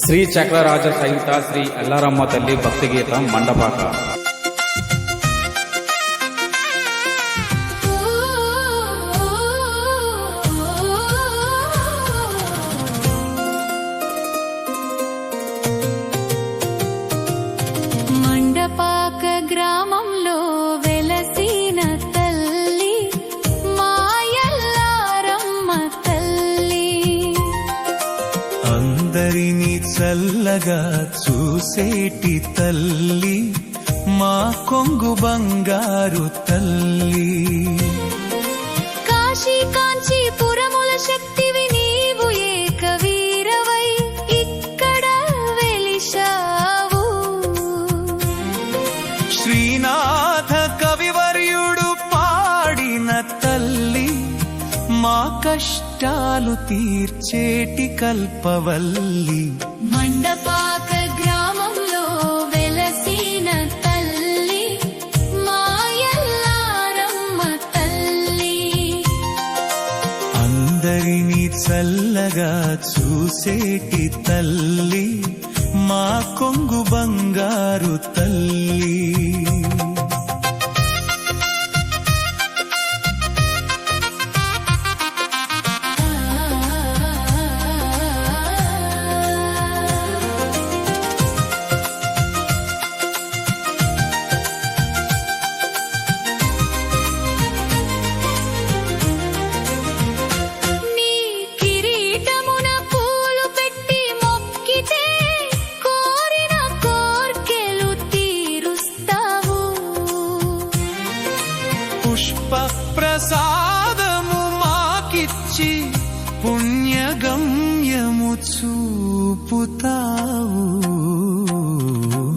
శ్రీ చక్రరాజ సహిత శ్రీ ఎల్లారమ్మ తల్లి భక్తి గీతం మండపాక. మండపాక గ్రామంలో వెలసిన తల్లి మా ఎల్లారమ్మ తల్లి, అందరినీ చల్లగా చూసేటి తల్లి, మా కొంగు బంగారు తల్లి. కాశీ కాంచీపురముల శక్తివి నీవు, ఏక వీరవై ఇక్కడ వెలిశావు. శ్రీనాథ కవివర్యుడు పాడిన తల్లి, మా కష్టాలు తీర్చేటి కల్పవల్లి. మండపాక గ్రామంలో వెలసిన తల్లి మా ఎల్లారమ్మ తల్లి, అందరినీ చల్లగా చూసేటి తల్లి, మా కొంగు బంగారు తల్లి. పుష్ప ప్రసాదము మాకిచ్చి పుణ్యగమ్యము చూపుతావు.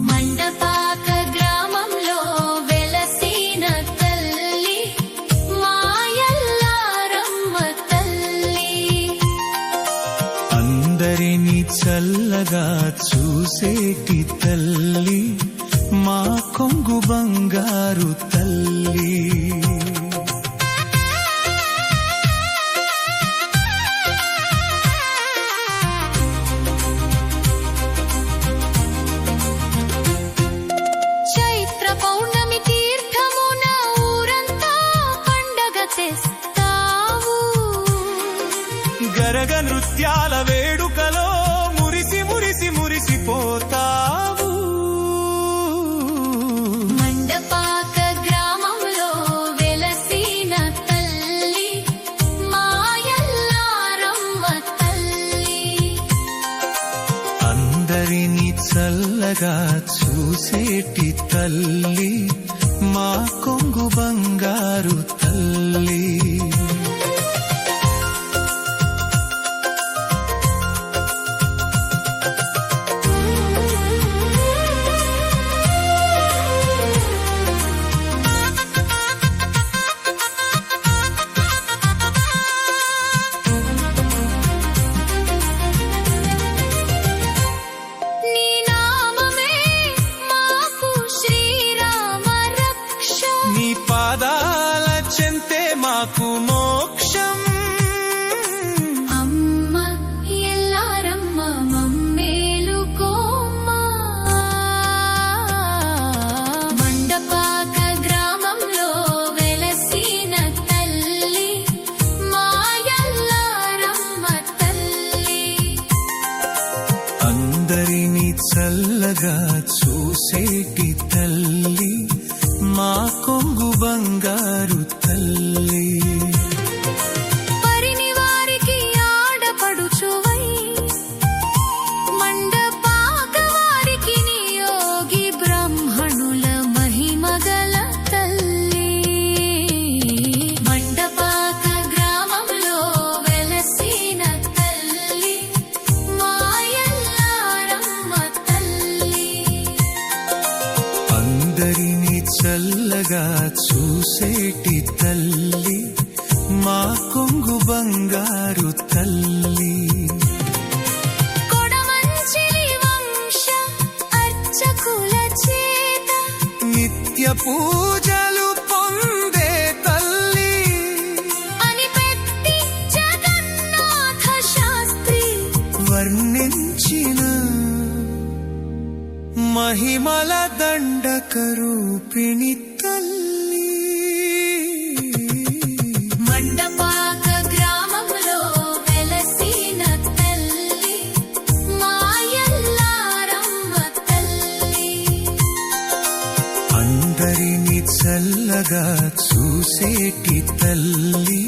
మండపాక గ్రామంలో వెలసిన తల్లి మా ఎల్లారమ్మ తల్లి, అందరినీ చల్లగా చూసేటి తల్లి, మా కొంగు బంగారు తల్లి. చైత్ర పౌర్ణమి తీర్థమున ఊరంతా పండగ తెస్తావు. గరగ నృత్యాల వేడుకలో మురిసి మురిసి మురిసిపోతావు. మండపాక గ్రామంలో వెలసిన తల్లి మా ఎల్లారమ్మ తల్లి, అందరినీ చల్లగా చూసేటి తల్లి, మా కొంగు బంగారు తల్లి. నీ నామమే మాకు శ్రీరామ రక్ష, నీ పాదాల చెంతే మాకు మోక్షం. అమ్మ ఎల్లారమ్మ మమ్మేలుకోమ్మా. మండపాక గ్రామంలో వెలసిన తల్లి మా ఎల్లారమ్మ తల్లి, అందరినీ చల్లగా చూసేటి తల్లి, మా కొంగు బంగారు తల్లి. పరిని వారికి ఆడపడుచువై, మండపాక వారికి నియోగి బ్రాహ్మణుల మహిమగల తల్లి. మండపాక గ్రామంలో వెలసిన తల్లి మా ఎల్లారమ్మ తల్లి, అందరినీ చల్లగా చూసేటి తల్లి, మా కొంగు బంగారు తల్లి. కొడమంచిలి వంశ అర్చకుల చేత నిత్య పూజలు పొందే తల్లి, అని పెట్టి జగన్నాథ శాస్త్రి వర్ణించిన మహిమల దండకరూపిణి తల్లి మండపాక గ్రామంలో వెలసిన తల్లి మా ఎల్లారమ్మ తల్లి అందరిని చల్లగా చూసేటి తల్లి